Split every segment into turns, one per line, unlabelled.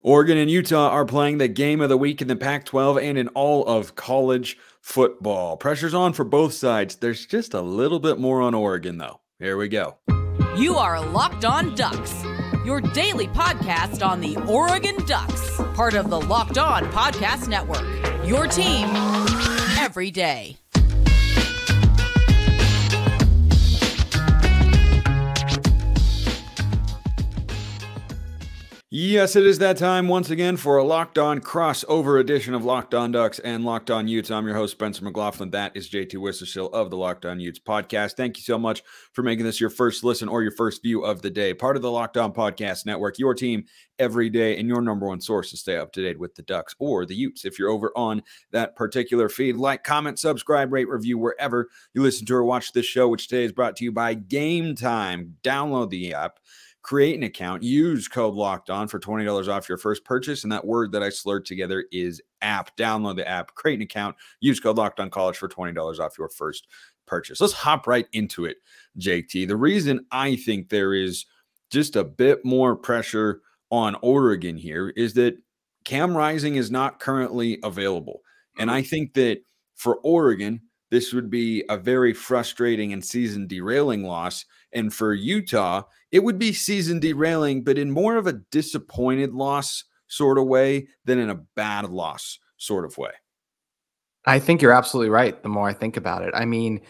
Oregon and Utah are playing the game of the week in the Pac-12 and in all of college football. Pressure's on for both sides. There's just a little bit more on Oregon, though. Here we go.
You are Locked On Ducks, your daily podcast on the Oregon Ducks, part of the Locked On Podcast Network, your team every day.
Yes, it is that time once again for a Locked On crossover edition of Locked On Ducks and Locked On Utes. I'm your host, Spencer McLaughlin. That is JT Wistrcill of the Locked On Utes podcast. Thank you so much for making this your first listen or your first view of the day. Part of the Locked On Podcast Network, your team every day and your number one source to stay up to date with the Ducks or the Utes. If you're over on that particular feed, like, comment, subscribe, rate, review wherever you listen to or watch this show, which today is brought to you by Game Time. Download the app. Create an account, use code Locked On for $20 off your first purchase. And that word that I slurred together is app. Download the app, create an account, use code Locked On College for $20 off your first purchase. Let's hop right into it, JT. The reason I think there is just a bit more pressure on Oregon here is that Cam Rising is not currently available. And I think that for Oregon, this would be a very frustrating and season derailing loss. And for Utah, it would be season derailing, but in more of a disappointed loss sort of way than in a bad loss sort of way.
I think you're absolutely right. The more I think about it, I mean,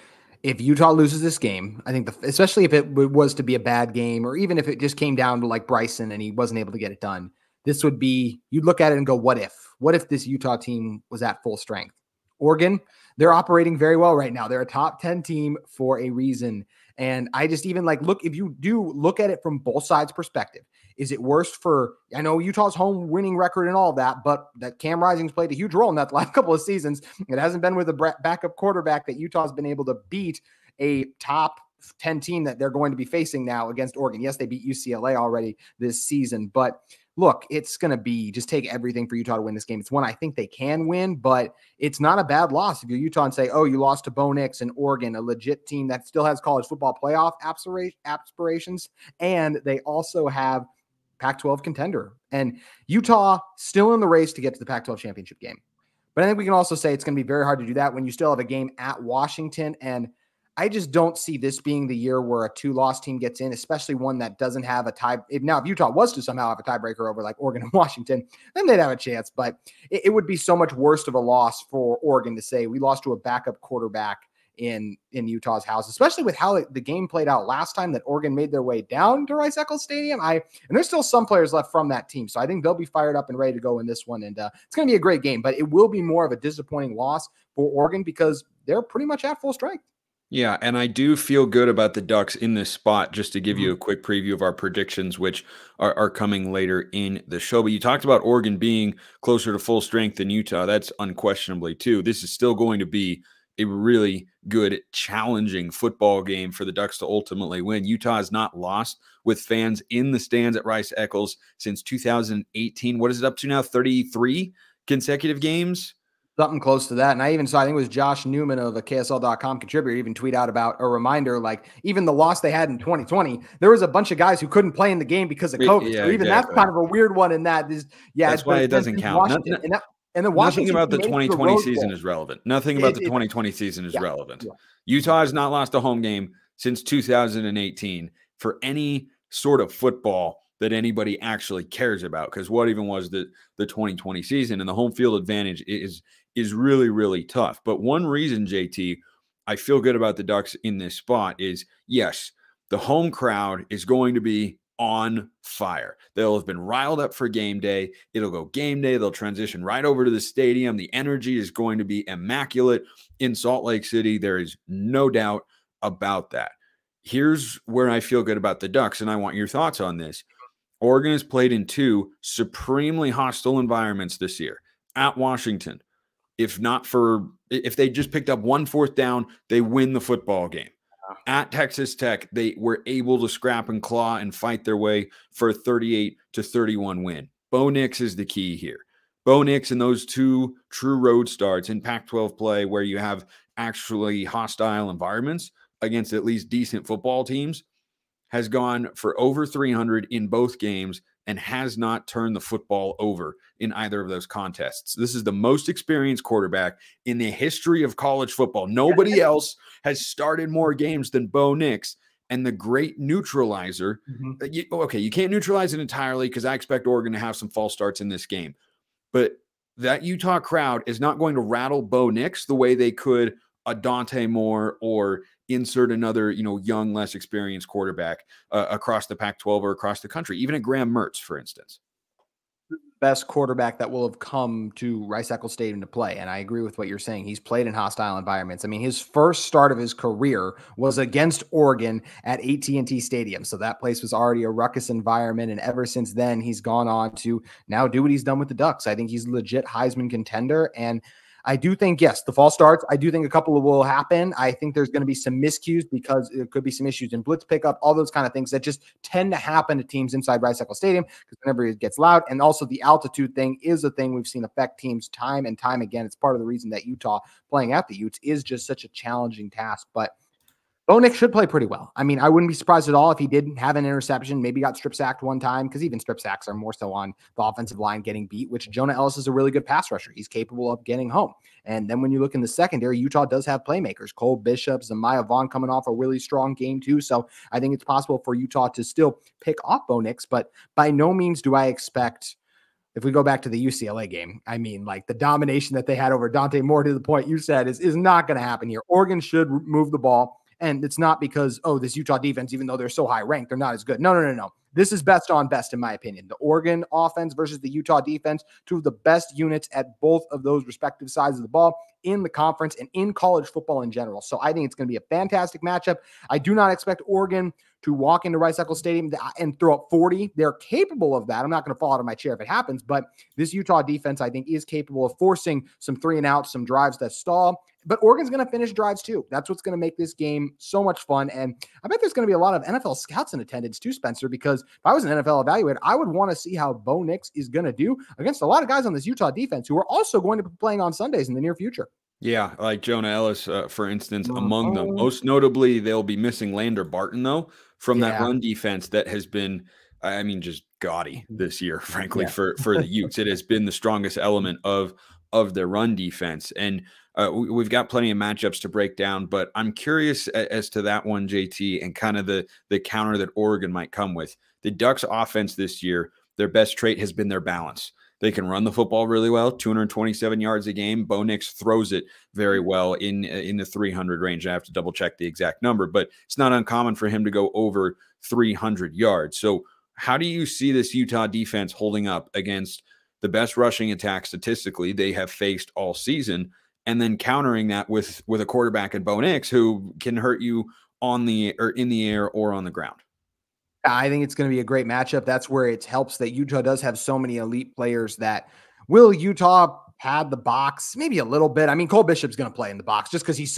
if Utah loses this game, I think especially if it was to be a bad game, or even if it just came down to like Bryson and he wasn't able to get it done, this would be, you'd look at it and go, what if this Utah team was at full strength? Oregon, they're operating very well right now. They're a top 10 team for a reason. And I just even look, if you do look at it from both sides' perspective, is it worse for, I know Utah's home winning record and all that, but that Cam Rising's played a huge role in that the last couple of seasons. It hasn't been with a backup quarterback that Utah's been able to beat a top 10 team that they're going to be facing now against Oregon. Yes, they beat UCLA already this season, but look, it's going to be just take everything for Utah to win this game. It's one I think they can win, but it's not a bad loss. If you're Utah and say, oh, you lost to Bo Nix and Oregon, a legit team that still has college football playoff aspirations, and they also have Pac-12 contender. And Utah still in the race to get to the Pac-12 championship game. But I think we can also say it's going to be very hard to do that when you still have a game at Washington. And I just don't see this being the year where a two-loss team gets in, especially one that doesn't have a tie. If Utah was to somehow have a tiebreaker over like Oregon and Washington, then they'd have a chance. But it would be so much worse of a loss for Oregon to say we lost to a backup quarterback in Utah's house, especially with how the game played out last time that Oregon made their way down to Rice-Eccles Stadium. And there's still some players left from that team. So I think they'll be fired up and ready to go in this one. And it's going to be a great game, but it will be more of a disappointing loss for Oregon because they're pretty much at full strength.
Yeah, and I do feel good about the Ducks in this spot, just to give you a quick preview of our predictions, which are coming later in the show. But you talked about Oregon being closer to full strength than Utah. That's unquestionably too. This is still going to be a really good, challenging football game for the Ducks to ultimately win. Utah has not lost with fans in the stands at Rice-Eccles since 2018. What is it up to now? 33 consecutive games?
Something close to that. And I even saw, I think it was Josh Newman of the KSL.com contributor even tweet out about a reminder, like even the loss they had in 2020, there was a bunch of guys who couldn't play in the game because of COVID.
Yeah,
so even
exactly.
That's kind of a weird one in that.
That's why it doesn't count. Nothing about the 2020 season is relevant. Nothing about the 2020 season is relevant. Yeah. Utah has not lost a home game since 2018 for any sort of football that anybody actually cares about, because what even was the 2020 season, and the home field advantage is really, really tough. But one reason, JT, I feel good about the Ducks in this spot is, yes, the home crowd is going to be on fire. They'll have been riled up for game day. It'll go game day. They'll transition right over to the stadium. The energy is going to be immaculate in Salt Lake City. There is no doubt about that. Here's where I feel good about the Ducks, and I want your thoughts on this. Oregon has played in two supremely hostile environments this year. At Washington, if they just picked up 1 4th down, they win the football game. At Texas Tech, they were able to scrap and claw and fight their way for a 38-31 win. Bo Nix is the key here. Bo Nix in those two true road starts in Pac-12 play where you have actually hostile environments against at least decent football teams has gone for over 300 in both games and has not turned the football over in either of those contests. This is the most experienced quarterback in the history of college football. Nobody else has started more games than Bo Nix. And the great neutralizer, you can't neutralize it entirely because I expect Oregon to have some false starts in this game. But that Utah crowd is not going to rattle Bo Nix the way they could a Dante Moore or insert another, young, less experienced quarterback across the Pac-12 or across the country, even a Graham Mertz, for instance.
Best quarterback that will have come to Rice-Eccles Stadium to play. And I agree with what you're saying. He's played in hostile environments. I mean, his first start of his career was against Oregon at AT&T Stadium. So that place was already a ruckus environment. And ever since then, he's gone on to now do what he's done with the Ducks. I think he's a legit Heisman contender. And I do think, yes, the false starts, I do think a couple will happen. I think there's going to be some miscues because there could be some issues in blitz pickup, all those kind of things that just tend to happen to teams inside Rice-Eccles Stadium because whenever it gets loud. And also the altitude thing is a thing we've seen affect teams time and time again. It's part of the reason that Utah playing at the Utes is just such a challenging task. But Bo Nix should play pretty well. I mean, I wouldn't be surprised at all if he didn't have an interception, maybe got strip sacked one time, because even strip sacks are more so on the offensive line getting beat, which Jonah Ellis is a really good pass rusher. He's capable of getting home. And then when you look in the secondary, Utah does have playmakers. Cole Bishop, Zamiah Vaughn coming off a really strong game too. So I think it's possible for Utah to still pick off Bo Nix, but by no means do I expect, if we go back to the UCLA game, I mean, like the domination that they had over Dante Moore to the point you said is not going to happen here. Oregon should move the ball. And it's not because, this Utah defense, even though they're so high ranked, they're not as good. No. This is best on best, in my opinion. The Oregon offense versus the Utah defense, two of the best units at both of those respective sides of the ball in the conference and in college football in general. So I think it's going to be a fantastic matchup. I do not expect Oregon to walk into Rice-Eccles Stadium and throw up 40. They're capable of that. I'm not going to fall out of my chair if it happens, but this Utah defense, I think, is capable of forcing some 3-and-outs, some drives that stall. But Oregon's going to finish drives too. That's what's going to make this game so much fun. And I bet there's going to be a lot of NFL scouts in attendance too, Spencer, because if I was an NFL evaluator, I would want to see how Bo Nix is going to do against a lot of guys on this Utah defense who are also going to be playing on Sundays in the near future.
Yeah, like Jonah Ellis, for instance, among them. Most notably, they'll be missing Lander Barton, though, from that run defense that has been, just gaudy this year, frankly, for the Utes. It has been the strongest element of their run defense. And we've got plenty of matchups to break down, but I'm curious as to that one, JT, and kind of the counter that Oregon might come with. The Ducks offense this year, their best trait has been their balance. They can run the football really well, 227 yards a game. Bo Nix throws it very well in the 300 range. I have to double check the exact number, but it's not uncommon for him to go over 300 yards. So how do you see this Utah defense holding up against the best rushing attack statistically they have faced all season, and then countering that with a quarterback at Bo Nix who can hurt you in the air or on the ground?
I think it's going to be a great matchup. That's where it helps that Utah does have so many elite players that will Utah pad the box maybe a little bit. I mean, Cole Bishop's going to play in the box just because he's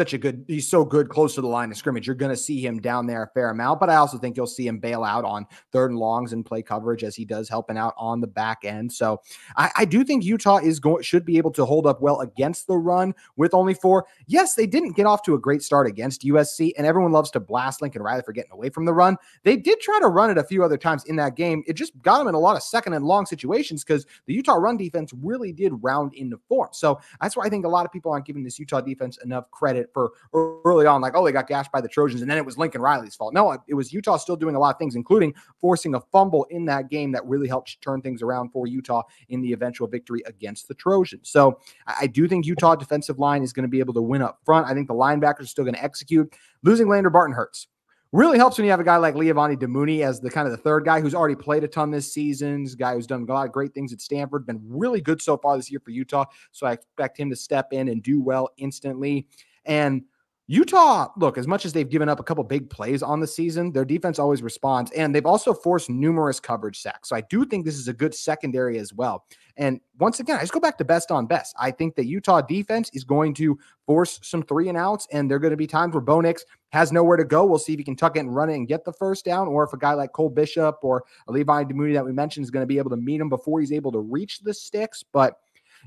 so good close to the line of scrimmage. You're going to see him down there a fair amount, but I also think you'll see him bail out on 3rd and longs and play coverage as he does, helping out on the back end. So I do think Utah should be able to hold up well against the run with only 4. Yes, they didn't get off to a great start against USC, and everyone loves to blast Lincoln Riley for getting away from the run. They did try to run it a few other times in that game. It just got them in a lot of 2nd and long situations because the Utah run defense really did round into form. So that's why I think a lot of people aren't giving this Utah defense enough credit for early on, like, they got gashed by the Trojans, and then it was Lincoln Riley's fault. No, it was Utah still doing a lot of things, including forcing a fumble in that game that really helped turn things around for Utah in the eventual victory against the Trojans. So I do think Utah defensive line is going to be able to win up front. I think the linebackers are still going to execute. Losing Lander Barton hurts. Really helps when you have a guy like Leavani Damuni as the kind of the 3rd guy who's already played a ton this season. He's a guy who's done a lot of great things at Stanford, been really good so far this year for Utah. So I expect him to step in and do well instantly. And Utah, look, as much as they've given up a couple big plays on the season, their defense always responds, and they've also forced numerous coverage sacks. So I do think this is a good secondary as well. And once again, I just go back to best on best. I think the Utah defense is going to force some 3-and-outs, and there are going to be times where Bo Nix has nowhere to go. We'll see if he can tuck it and run it and get the first down, or if a guy like Cole Bishop or Levi Damuni that we mentioned is going to be able to meet him before he's able to reach the sticks. But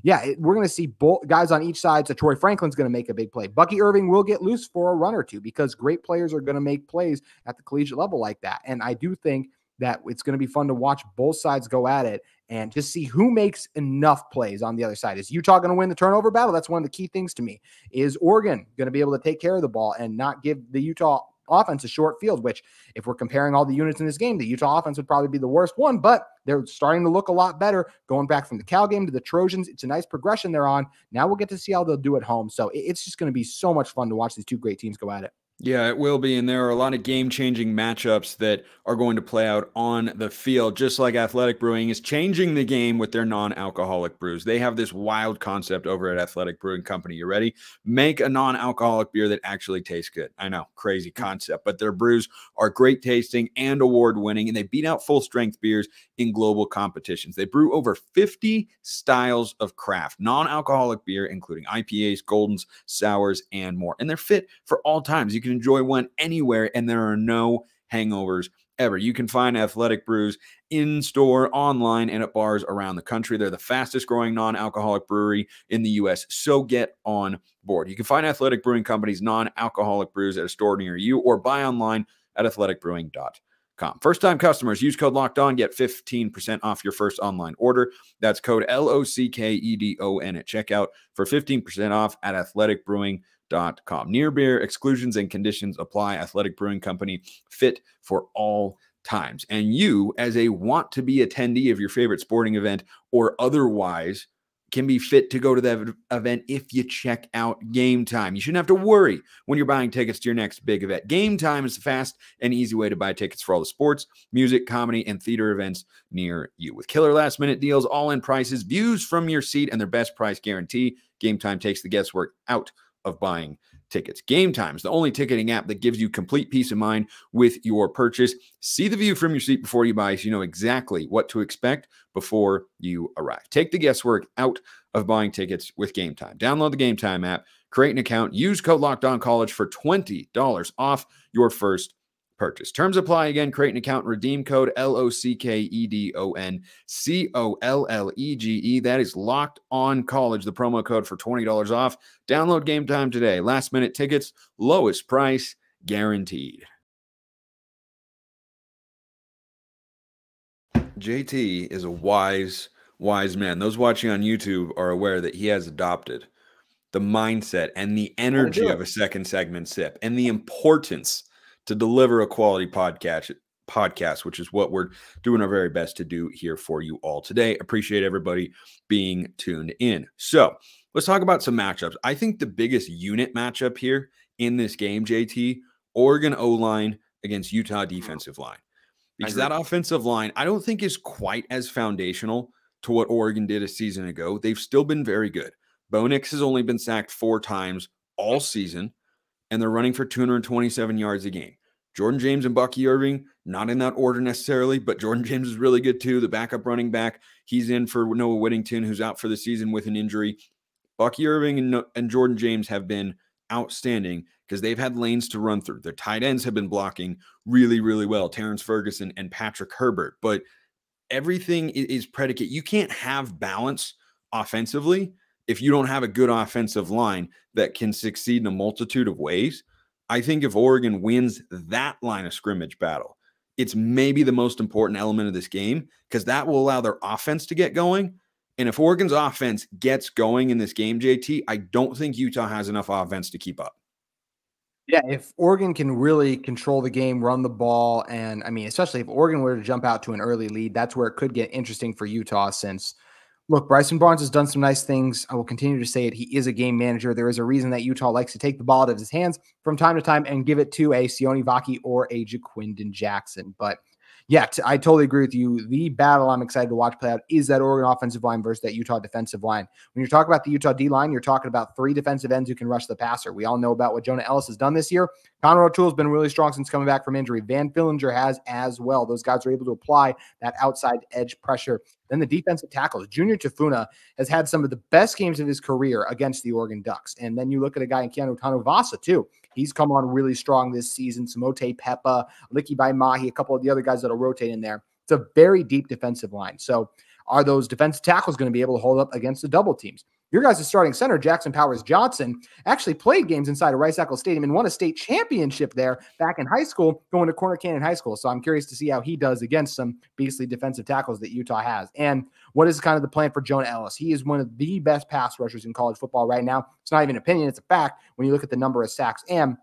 yeah, we're going to see both guys on each side. So Troy Franklin's going to make a big play. Bucky Irving will get loose for a run or two because great players are going to make plays at the collegiate level like that. And I do think that it's going to be fun to watch both sides go at it and just see who makes enough plays on the other side. Is Utah going to win the turnover battle? That's one of the key things to me. Is Oregon going to be able to take care of the ball and not give the Utah offense a short field, which if we're comparing all the units in this game, the Utah offense would probably be the worst one, but they're starting to look a lot better going back from the Cal game to the Trojans. It's a nice progression they're on. Now we'll get to see how they'll do at home. So it's just going to be so much fun to watch these two great teams go at it.
Yeah, it will be. And there are a lot of game-changing matchups that are going to play out on the field, just like Athletic Brewing is changing the game with their non-alcoholic brews. They have this wild concept over at Athletic Brewing Company. You ready? Make a non-alcoholic beer that actually tastes good. I know, crazy concept, but their brews are great tasting and award-winning, and they beat out full-strength beers in global competitions. They brew over 50 styles of craft, non-alcoholic beer, including IPAs, Goldens, sours, and more. And they're fit for all times. You can enjoy one anywhere, and there are no hangovers ever. You can find Athletic Brews in store, online, and at bars around the country. They're the fastest growing non-alcoholic brewery in the U.S., so get on board. You can find Athletic Brewing Company's non-alcoholic brews at a store near you or buy online at athleticbrewing.com. First-time customers, use code LOCKEDON, get 15% off your first online order. That's code LOCKEDON at checkout for 15% off at athleticbrewing.com. Near beer, exclusions and conditions apply. Athletic Brewing Company, fit for all times. And you, as a want-to-be attendee of your favorite sporting event or otherwise, can be fit to go to that event if you check out Game Time. You shouldn't have to worry when you're buying tickets to your next big event. Game Time is the fast and easy way to buy tickets for all the sports, music, comedy, and theater events near you. With killer last-minute deals, all-in prices, views from your seat, and their best price guarantee, Game Time takes the guesswork out of buying tickets. Game Time is the only ticketing app that gives you complete peace of mind with your purchase. See the view from your seat before you buy, so you know exactly what to expect before you arrive. Take the guesswork out of buying tickets with Game Time. Download the Game Time app, create an account, use code LOCKEDONCollege for $20 off your first purchase. Terms apply. Again, create an account, redeem code LOCKEDONCOLLEGE. That is Locked On College, the promo code for $20 off. Download Game Time today. Last minute tickets, lowest price guaranteed. JT is a wise man. Those watching on YouTube are aware that he has adopted the mindset and the energy of a second segment sip and the importance to deliver a quality podcast, which is what we're doing our very best to do here for you all today. Appreciate everybody being tuned in. So let's talk about some matchups. I think the biggest unit matchup here in this game, JT, Oregon O-line against Utah defensive line. Because that offensive line, I don't think is quite as foundational to what Oregon did a season ago. They've still been very good. Bo Nix has only been sacked 4 times all season, and they're running for 227 yards a game. Jordan James and Bucky Irving, not in that order necessarily, but Jordan James is really good too. The backup running back, he's in for Noah Whittington, who's out for the season with an injury. Bucky Irving and Jordan James have been outstanding because they've had lanes to run through. Their tight ends have been blocking really, really well, Terrence Ferguson and Patrick Herbert. But everything is predicate. You can't have balance offensively if you don't have a good offensive line that can succeed in a multitude of ways. I think if Oregon wins that line of scrimmage battle, it's maybe the most important element of this game because that will allow their offense to get going. And if Oregon's offense gets going in this game, JT, I don't think Utah has enough offense to keep up.
Yeah, if Oregon can really control the game, run the ball, and I mean, especially if Oregon were to jump out to an early lead, that's where it could get interesting for Utah since, look, Bryson Barnes has done some nice things. I will continue to say it. He is a game manager. There is a reason that Utah likes to take the ball out of his hands from time to time and give it to a Sione Vaki or a Jaquindon Jackson. But yeah, I totally agree with you. The battle I'm excited to watch play out is that Oregon offensive line versus that Utah defensive line. When you're talking about the Utah D-line, you're talking about 3 defensive ends who can rush the passer. We all know about what Jonah Ellis has done this year. Connor O'Toole's been really strong since coming back from injury. Van Fillinger has as well. Those guys are able to apply that outside edge pressure. Then the defensive tackles. Junior Tafuna has had some of the best games of his career against the Oregon Ducks. And then you look at a guy in Keanu Tanuvasa, too. He's come on really strong this season. Samote Peppa, Licky by Mahi, a couple of the other guys that'll rotate in there. It's a very deep defensive line. So are those defensive tackles going to be able to hold up against the double teams? Your guys' starting center, Jackson Powers Johnson, actually played games inside of Rice-Eccles Stadium and won a state championship there back in high school, going to Corner Canyon High School. So I'm curious to see how he does against some beastly defensive tackles that Utah has. And what is kind of the plan for Jonah Ellis? He is one of the best pass rushers in college football right now. It's not even an opinion, it's a fact when you look at the number of sacks. And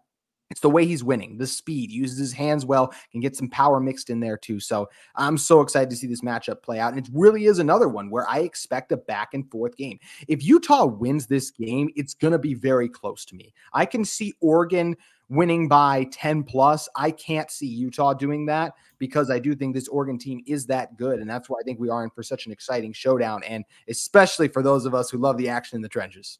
it's the way he's winning, the speed, uses his hands well, can get some power mixed in there too. So I'm so excited to see this matchup play out. And it really is another one where I expect a back and forth game. If Utah wins this game, it's going to be very close to me. I can see Oregon winning by 10 plus. I can't see Utah doing that because I do think this Oregon team is that good. And that's why I think we are in for such an exciting showdown. And especially for those of us who love the action in the trenches.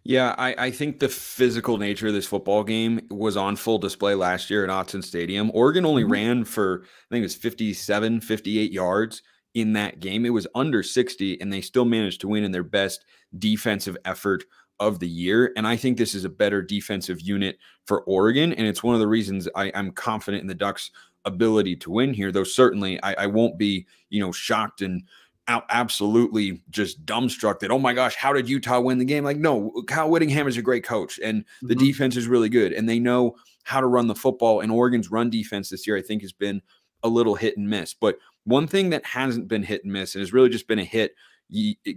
Yeah, I think the physical nature of this football game was on full display last year at Autzen Stadium. Oregon only ran for, I think it was 57, 58 yards in that game. It was under 60, and they still managed to win in their best defensive effort of the year. And I think this is a better defensive unit for Oregon, and it's one of the reasons I'm confident in the Ducks' ability to win here, though certainly I won't be, shocked and absolutely just dumbstruck that, oh my gosh, how did Utah win the game? Like, no, Kyle Whittingham is a great coach and the defense is really good and they know how to run the football. And Oregon's run defense this year, I think, has been a little hit and miss. But one thing that hasn't been hit and miss and has really just been a hit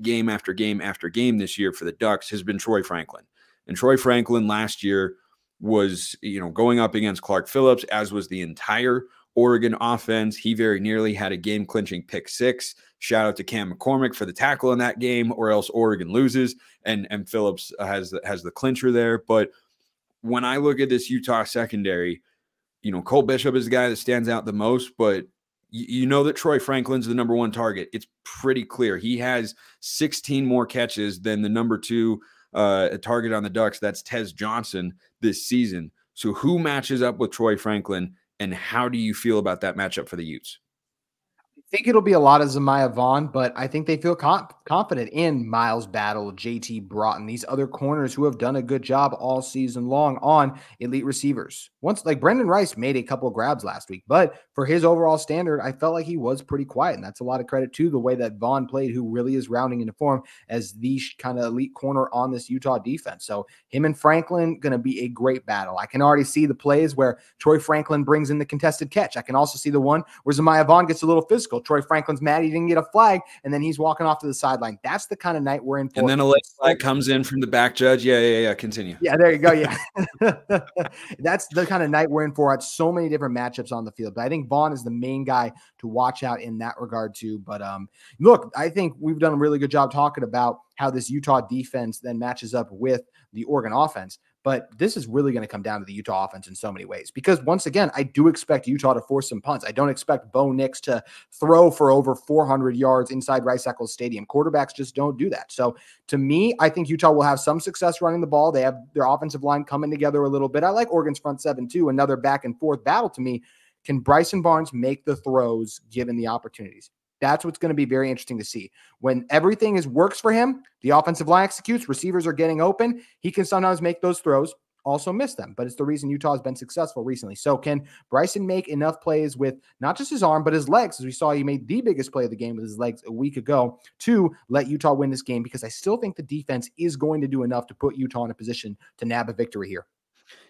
game after game after game this year for the Ducks has been Troy Franklin. And Troy Franklin last year was, going up against Clark Phillips, as was the entire Oregon offense. He very nearly had a game-clinching pick six. Shout out to Cam McCormick for the tackle in that game, or else Oregon loses, and Phillips has the clincher there. But when I look at this Utah secondary, Cole Bishop is the guy that stands out the most, but you know that Troy Franklin's the number one target. It's pretty clear. He has 16 more catches than the number two target on the Ducks. That's Tez Johnson this season. So who matches up with Troy Franklin? And how do you feel about that matchup for the Utes?
I think it'll be a lot of Zamiah Vaughn, but I think they feel confident in Miles Battle, JT Broughton, these other corners who have done a good job all season long on elite receivers. Once, like Brendan Rice made a couple of grabs last week, but for his overall standard, I felt like he was pretty quiet. And that's a lot of credit to the way that Vaughn played, who really is rounding into form as the kind of elite corner on this Utah defense. So him and Franklin going to be a great battle. I can already see the plays where Troy Franklin brings in the contested catch. I can also see the one where Zamiah Vaughn gets a little physical. Troy Franklin's mad he didn't get a flag, and then he's walking off to the sideline. That's the kind of night we're in for.
And then a late flag comes in from the back judge. Yeah. Continue.
Yeah, there you go. Yeah. That's the kind of night we're in for at so many different matchups on the field. But I think Vaughn is the main guy to watch out in that regard too. But look, I think we've done a really good job talking about how this Utah defense then matches up with the Oregon offense. But this is really going to come down to the Utah offense in so many ways, because once again, I do expect Utah to force some punts. I don't expect Bo Nix to throw for over 400 yards inside Rice-Eccles Stadium. Quarterbacks just don't do that. So to me, I think Utah will have some success running the ball. They have their offensive line coming together a little bit. I like Oregon's front seven too. Another back and forth battle to me. Can Bryson Barnes make the throws given the opportunities? That's what's going to be very interesting to see. When everything works for him, the offensive line executes, receivers are getting open, he can sometimes make those throws, also miss them. But it's the reason Utah has been successful recently. So can Bryson make enough plays with not just his arm, but his legs, as we saw he made the biggest play of the game with his legs a week ago, to let Utah win this game? Because I still think the defense is going to do enough to put Utah in a position to nab a victory here.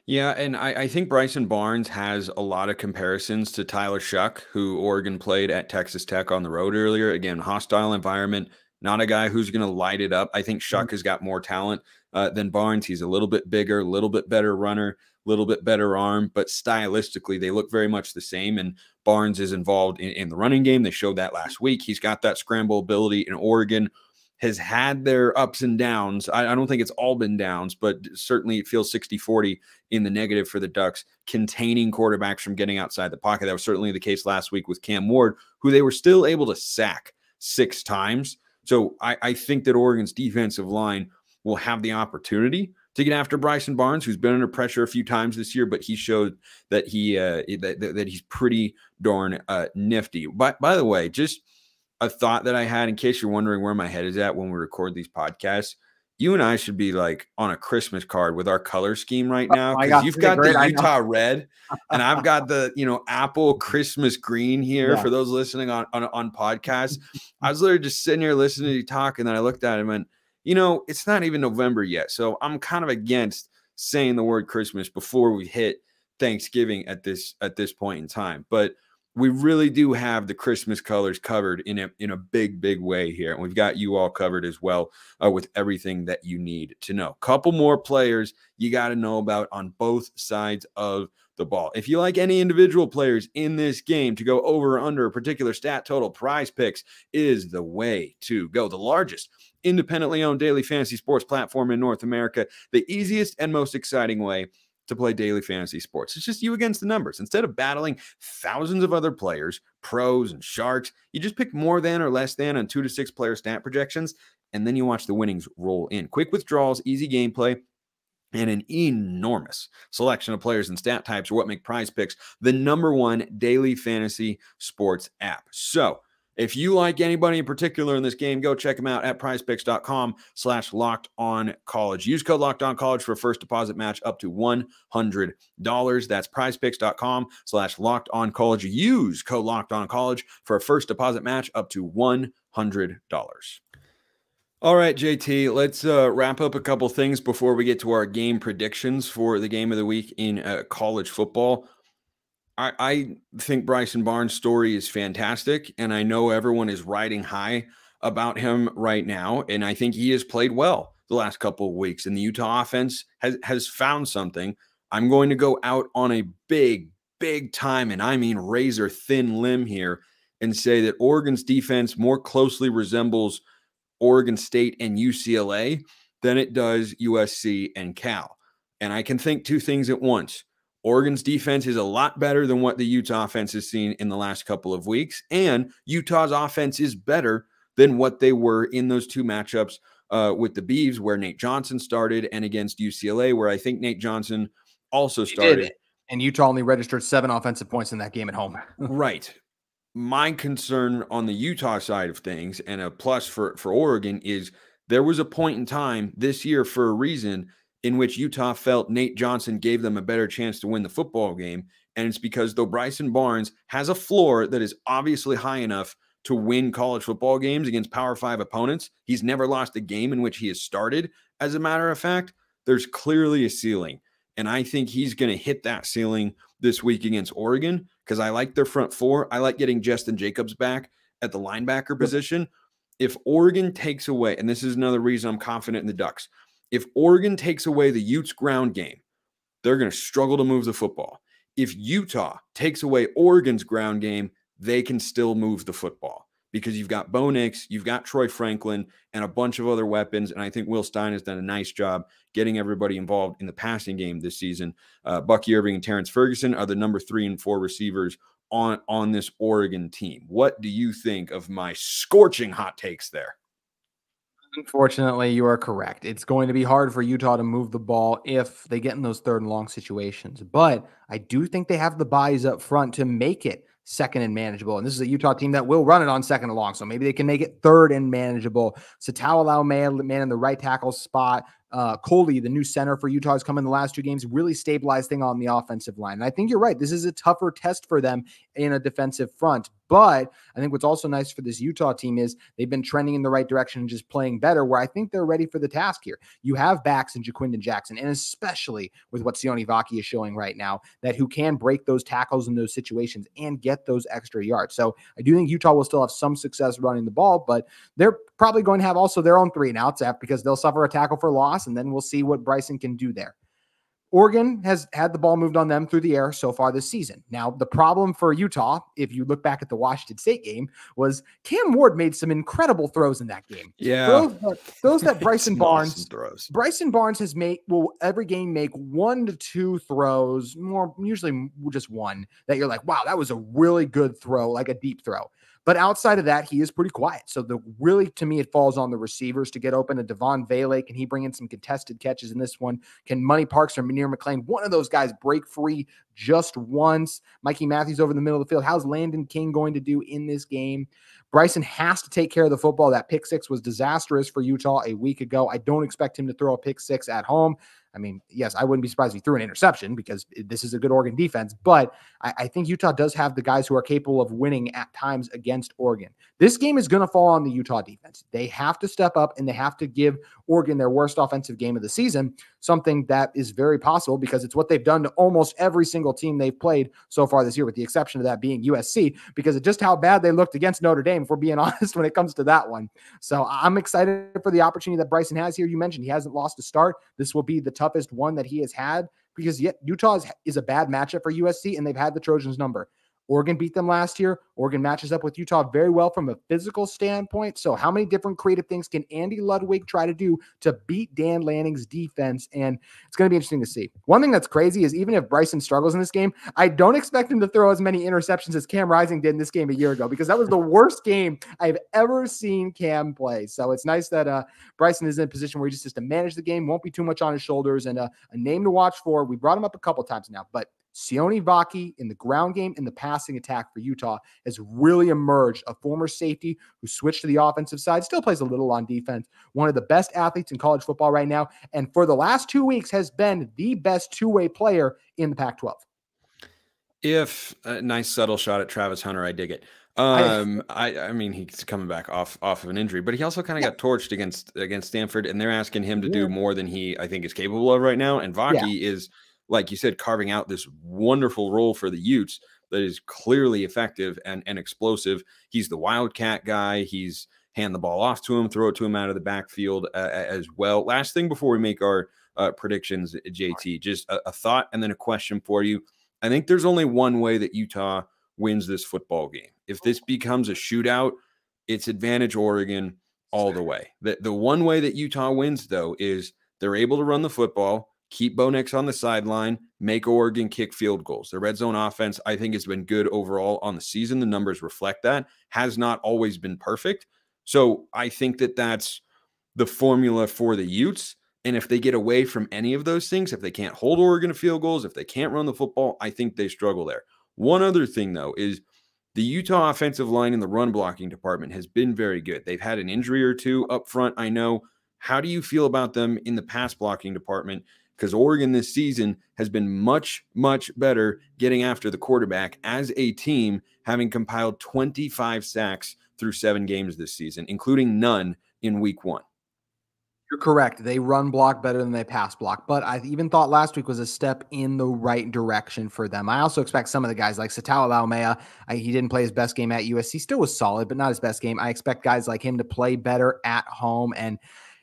Yeah, and I think Bryson Barnes has a lot of comparisons to Tyler Shuck, who Oregon played at Texas Tech on the road earlier. Again, hostile environment, not a guy who's going to light it up. I think Shuck has got more talent than Barnes. He's a little bit bigger, a little bit better runner, a little bit better arm, but stylistically, they look very much the same. And Barnes is involved in the running game. They showed that last week. He's got that scramble ability, in Oregon has had their ups and downs. I don't think it's all been downs, but certainly it feels 60-40 in the negative for the Ducks, containing quarterbacks from getting outside the pocket. That was certainly the case last week with Cam Ward, who they were still able to sack 6 times. So I think that Oregon's defensive line will have the opportunity to get after Bryson Barnes, who's been under pressure a few times this year, but he showed that that he's pretty darn nifty. By the way, just a thought that I had, in case you're wondering where my head is at when we record these podcasts, you and I should be like on a Christmas card with our color scheme right now, because you've got the Utah red and I've got the, apple Christmas green here for those listening on podcasts. I was literally just sitting here listening to you talk, and then I looked at it and went, it's not even November yet. So I'm kind of against saying the word Christmas before we hit Thanksgiving at this point in time. But we really do have the Christmas colors covered in a big, big way here. And we've got you all covered as well with everything that you need to know. Couple more players you got to know about on both sides of the ball. If you like any individual players in this game to go over or under a particular stat total, Prize Picks is the way to go. The largest independently owned daily fantasy sports platform in North America, the easiest and most exciting way to play daily fantasy sports. It's just you against the numbers. Instead of battling thousands of other players, pros and sharks, you just pick more than or less than on 2 to 6 player stat projections, and then you watch the winnings roll in. Quick withdrawals, easy gameplay, and an enormous selection of players and stat types are what make Prize Picks the #1 daily fantasy sports app. So if you like anybody in particular in this game, go check them out at prizepicks.com/lockedoncollege. Use code lockedoncollege for a first deposit match up to $100. That's prizepicks.com/lockedoncollege. Use code lockedoncollege for a first deposit match up to $100. All right, JT, let's wrap up a couple things before we get to our game predictions for the game of the week in college football. I think Bryson Barnes' story is fantastic, and I know everyone is riding high about him right now, and I think he has played well the last couple of weeks, and the Utah offense has found something. I'm going to go out on a big, big time, and I mean razor-thin limb here, and say that Oregon's defense more closely resembles Oregon State and UCLA than it does USC and Cal. And I can think two things at once. Oregon's defense is a lot better than what the Utah offense has seen in the last couple of weeks, and Utah's offense is better than what they were in those two matchups with the Beavs, where Nate Johnson started, and against UCLA, where I think Nate Johnson also started.
And Utah only registered 7 offensive points in that game at home.
Right. My concern on the Utah side of things, and a plus for Oregon, is there was a point in time this year, for a reason, in which Utah felt Nate Johnson gave them a better chance to win the football game. And it's because though Bryson Barnes has a floor that is obviously high enough to win college football games against Power 5 opponents, he's never lost a game in which he has started. As a matter of fact, there's clearly a ceiling. And I think he's going to hit that ceiling this week against Oregon, because I like their front four. I like getting Justin Jacobs back at the linebacker position. If Oregon takes away, and this is another reason I'm confident in the Ducks, if Oregon takes away the Utes ground game, they're going to struggle to move the football. If Utah takes away Oregon's ground game, they can still move the football, because you've got Bo Nix, you've got Troy Franklin, and a bunch of other weapons. And I think Will Stein has done a nice job getting everybody involved in the passing game this season. Bucky Irving and Terrence Ferguson are the number 3 and 4 receivers on this Oregon team. What do you think of my scorching hot takes there?
Unfortunately, you are correct. It's going to be hard for Utah to move the ball if they get in those 3rd and long situations. But I do think they have the bodies up front to make it 2nd and manageable. And this is a Utah team that will run it on 2nd and long. So maybe they can make it 3rd and manageable. Sataualau man in the right tackle spot. Coley, the new center for Utah, has come in the last 2 games, really stabilized thing on the offensive line. And I think you're right. This is a tougher test for them in a defensive front. But I think what's also nice for this Utah team is they've been trending in the right direction and just playing better, where I think they're ready for the task here. You have backs in Jaquindon Jackson, and especially with what Sione Vaki is showing right now, that who can break those tackles in those situations and get those extra yards. So I do think Utah will still have some success running the ball, but they're probably going to have also their own 3 and outs because they'll suffer a tackle for loss, and then we'll see what Bryson can do there. Oregon has had the ball moved on them through the air so far this season. Now, the problem for Utah, if you look back at the Washington State game, was Cam Ward made some incredible throws in that game.
Yeah.
Those that Bryson Barnes has will every game make 1 to 2 throws, more usually just one, that you're like, wow, that was a really good throw, like a deep throw. But outside of that, he is pretty quiet. So really, to me, it falls on the receivers to get open. A Devon Vele, can he bring in some contested catches in this one? Can Money Parks or Munir McClain, one of those guys, break free just once? Mikey Matthews over the middle of the field. How's Landon King going to do in this game? Bryson has to take care of the football. That pick six was disastrous for Utah a week ago. I don't expect him to throw a pick six at home. I mean, yes, I wouldn't be surprised if he threw an interception because this is a good Oregon defense, but I think Utah does have the guys who are capable of winning at times against Oregon. This game is going to fall on the Utah defense. They have to step up and they have to give Oregon their worst offensive game of the season, something that is very possible because it's what they've done to almost every single team they've played so far this year, with the exception of that being USC, because of just how bad they looked against Notre Dame, if we're being honest, when it comes to that one. So I'm excited for the opportunity that Bryson has here. You mentioned he hasn't lost a start. This will be the toughest one that he has had because yet Utah is a bad matchup for USC, and they've had the Trojans number. Oregon beat them last year. Oregon matches up with Utah very well from a physical standpoint. So how many different creative things can Andy Ludwig try to do to beat Dan Lanning's defense? And it's going to be interesting to see. One thing that's crazy is even if Bryson struggles in this game, I don't expect him to throw as many interceptions as Cam Rising did in this game a year ago, because that was the worst game I've ever seen Cam play. So it's nice that Bryson is in a position where he just has to manage the game, won't be too much on his shoulders, and a name to watch for. We brought him up a couple times now, but Sione Vaki in the ground game and the passing attack for Utah has really emerged. A former safety who switched to the offensive side, still plays a little on defense. One of the best athletes in college football right now, and for the last 2 weeks has been the best two-way player in the Pac-12.
If a nice subtle shot at Travis Hunter, I dig it. I mean, he's coming back off of an injury, but he also kind of got torched against Stanford, and they're asking him to do more than he, I think, is capable of right now. And Vaki is, like you said, carving out this wonderful role for the Utes that is clearly effective and explosive. He's the wildcat guy. He's hand the ball off to him, throw it to him out of the backfield as well. Last thing before we make our predictions, JT, just a thought and then a question for you. I think there's only one way that Utah wins this football game. If this becomes a shootout, it's advantage Oregon all the way. The one way that Utah wins, though, is they're able to run the football, keep Bo Nix on the sideline, make Oregon kick field goals. The red zone offense, I think, has been good overall on the season. The numbers reflect that. Has not always been perfect. So I think that that's the formula for the Utes. And if they get away from any of those things, if they can't hold Oregon to field goals, if they can't run the football, I think they struggle there. One other thing, though, is the Utah offensive line in the run blocking department has been very good. They've had an injury or two up front, I know. How do you feel about them in the pass blocking department? Because Oregon this season has been much, much better getting after the quarterback as a team, having compiled 25 sacks through 7 games this season, including none in week 1.
You're correct. They run block better than they pass block, but I even thought last week was a step in the right direction for them. I also expect some of the guys like Satao Laumea, he didn't play his best game at USC, still was solid, but not his best game. I expect guys like him to play better at home. And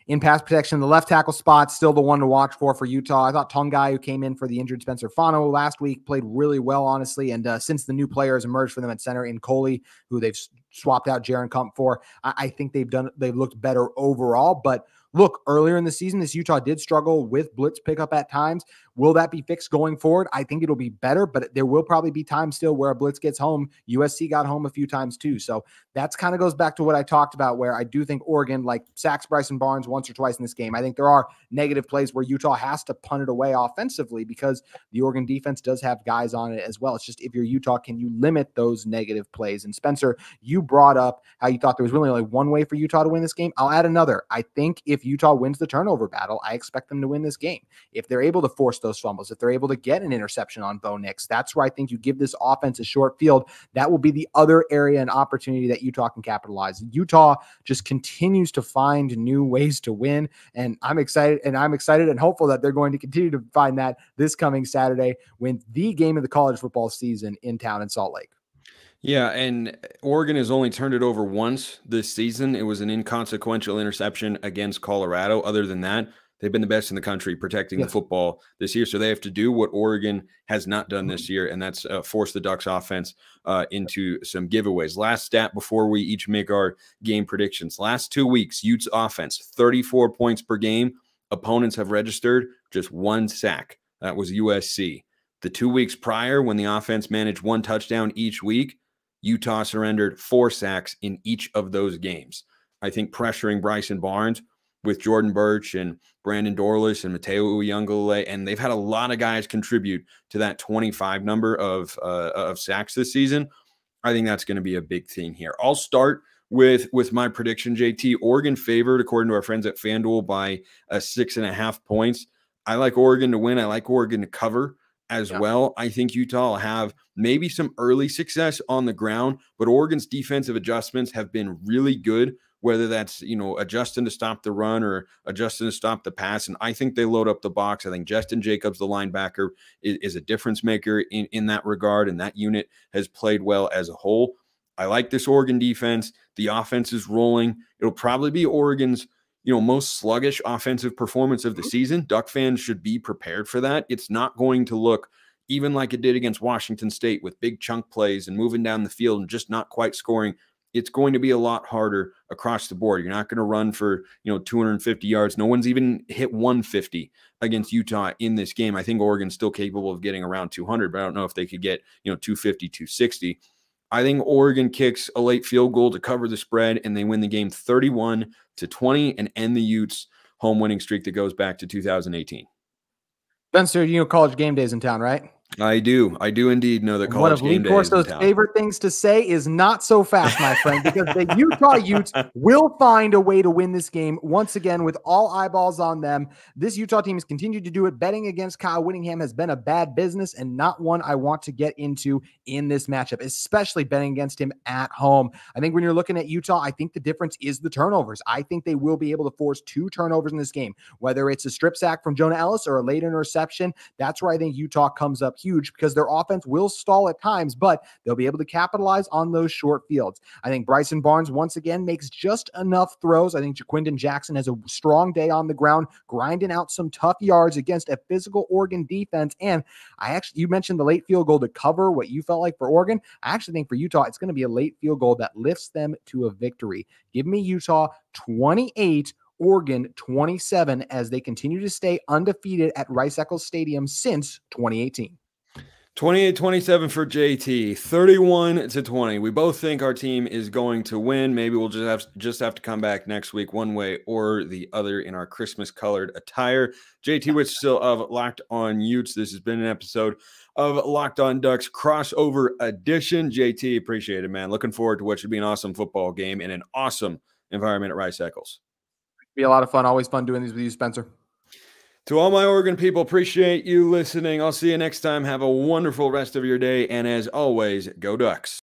in pass protection, the left tackle spot, still the one to watch for Utah. I thought Tongai, who came in for the injured Spencer Fano last week, played really well, honestly. And since the new players emerged for them at center in Coley, who they've swapped out Jaron Kump for, I think they've looked better overall. But look, earlier in the season, this Utah did struggle with blitz pickup at times. Will that be fixed going forward? I think it'll be better, but there will probably be times still where a blitz gets home. USC got home a few times too. So that's kind of goes back to what I talked about, where I do think Oregon like sacks Bryson Barnes once or twice in this game. I think there are negative plays where Utah has to punt it away offensively because the Oregon defense does have guys on it as well. It's just, if you're Utah, can you limit those negative plays? And Spencer, you brought up how you thought there was really only one way for Utah to win this game. I'll add another. I think if Utah wins the turnover battle, I expect them to win this game. If they're able to force those fumbles, if they're able to get an interception on Bo Nix, that's where I think you give this offense a short field. That will be the other area and opportunity that Utah can capitalize. Utah just continues to find new ways to win, and I'm excited and hopeful that they're going to continue to find that this coming Saturday when the game of the college football season in town in Salt Lake.
Yeah, and Oregon has only turned it over once this season. It was an inconsequential interception against Colorado. Other than that, they've been the best in the country protecting the football this year. So they have to do what Oregon has not done this year, and that's force the Ducks offense into some giveaways. Last stat before we each make our game predictions. Last 2 weeks, Utes offense, 34 points per game. Opponents have registered just 1 sack. That was USC. The 2 weeks prior, when the offense managed 1 touchdown each week, Utah surrendered 4 sacks in each of those games. I think pressuring Bryson Barnes with Jordan Birch and Brandon Dorlus and Mateo Uyunglele, and they've had a lot of guys contribute to that 25 number of sacks this season. I think that's going to be a big thing here. I'll start with my prediction, JT. Oregon favored, according to our friends at FanDuel, by 6.5 points. I like Oregon to win. I like Oregon to cover as well. I think Utah will have maybe some early success on the ground, but Oregon's defensive adjustments have been really good, whether that's, adjusting to stop the run or adjusting to stop the pass. And I think they load up the box. I think Justin Jacobs, the linebacker, is a difference maker in that regard, and that unit has played well as a whole. I like this Oregon defense. The offense is rolling. It'll probably be Oregon's most sluggish offensive performance of the season. Duck fans should be prepared for that. It's not going to look even like it did against Washington State with big chunk plays and moving down the field and just not quite scoring. It's going to be a lot harder across the board. You're not going to run for, 250 yards. No one's even hit 150 against Utah in this game. I think Oregon's still capable of getting around 200, but I don't know if they could get, 250, 260. I think Oregon kicks a late field goal to cover the spread, and they win the game 31-20 and end the Utes' home winning streak that goes back to 2018.
Spencer, college game days in town, right?
I do indeed know that college game day is in town. One of Lee Corso's
favorite things to say is not so fast, my friend, because the Utah Utes will find a way to win this game once again with all eyeballs on them. This Utah team has continued to do it. Betting against Kyle Whittingham has been a bad business and not one I want to get into in this matchup, especially betting against him at home. I think when you're looking at Utah, I think the difference is the turnovers. I think they will be able to force 2 turnovers in this game, whether it's a strip sack from Jonah Ellis or a late interception. That's where I think Utah comes up huge, because their offense will stall at times, but they'll be able to capitalize on those short fields. I think Bryson Barnes once again makes just enough throws. I think Jaquindon Jackson has a strong day on the ground, grinding out some tough yards against a physical Oregon defense. And you mentioned the late field goal to cover what you felt like for Oregon. I actually think for Utah, it's going to be a late field goal that lifts them to a victory. Give me Utah 28, Oregon 27, as they continue to stay undefeated at Rice-Eccles Stadium since 2018.
28-27 for JT, 31-20. We both think our team is going to win. Maybe we'll just have to come back next week one way or the other in our Christmas-colored attire. JT Wistrcill of Locked On Utes. This has been an episode of Locked On Ducks crossover edition. JT, appreciate it, man. Looking forward to what should be an awesome football game in an awesome environment at Rice-Eccles.
Be a lot of fun. Always fun doing these with you, Spencer.
To all my Oregon people, appreciate you listening. I'll see you next time. Have a wonderful rest of your day. And as always, go Ducks.